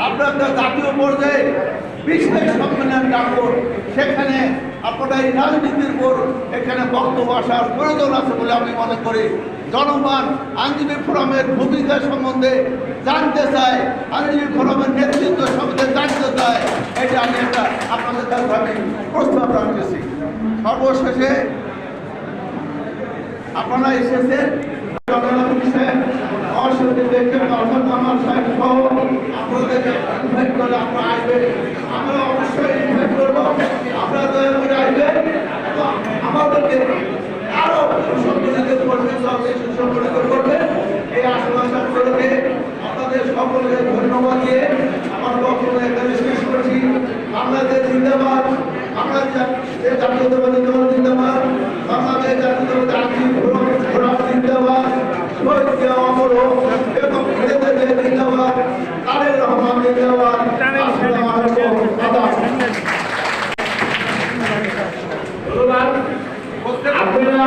আপনাদের জাতীয় পর্যায়ে বিশেষ সম্মেলন ডাকবো, সেখানে আপনারা এই রাজনীতির উপর এখানে বক্তব্য আসার প্রয়োজন আছে বলে আমি মনে করি। জনগণ আইনজীবী ফোরামের ভূমিকা সম্বন্ধে জানতে চায়, আইনজীবী ফোরামের নেতৃত্ব সম্বন্ধে জানতে চায়, এটা আমি একটা আপনাদের কাছে আমি প্রস্তাব রাখতেছি। সর্বশেষে আপনারা এসেছেন আমার সাহেব সহ আপনাদেরকে ইনভাইট করে আপনারা আসবেন, আমরা অবশ্যই ইনভাইট করবো, আপনারা দয়া করে আসবেন এবং আমাদেরকে আরো সুসংগঠিত করবেন, সুসংগঠিত করবেন। এই আশীর্বাদ করে আপনাদের সকলকে ধন্যবাদ দিয়ে আমার বক্তব্য এখানে শেষ করছি। বাংলাদেশ জিন্দাবাদ, বাংলাদেশ জাতীয়তাবাদী দল জিন্দাবাদ, বাংলাদেশ জাতীয়তাবাদী আইনজীবী ফোরাম জিন্দাবাদ, শহীদ জিয়া অমর হোক এবং জিন্দাবাদ, তারেক রহমান জিন্দাবাদ। আপনারা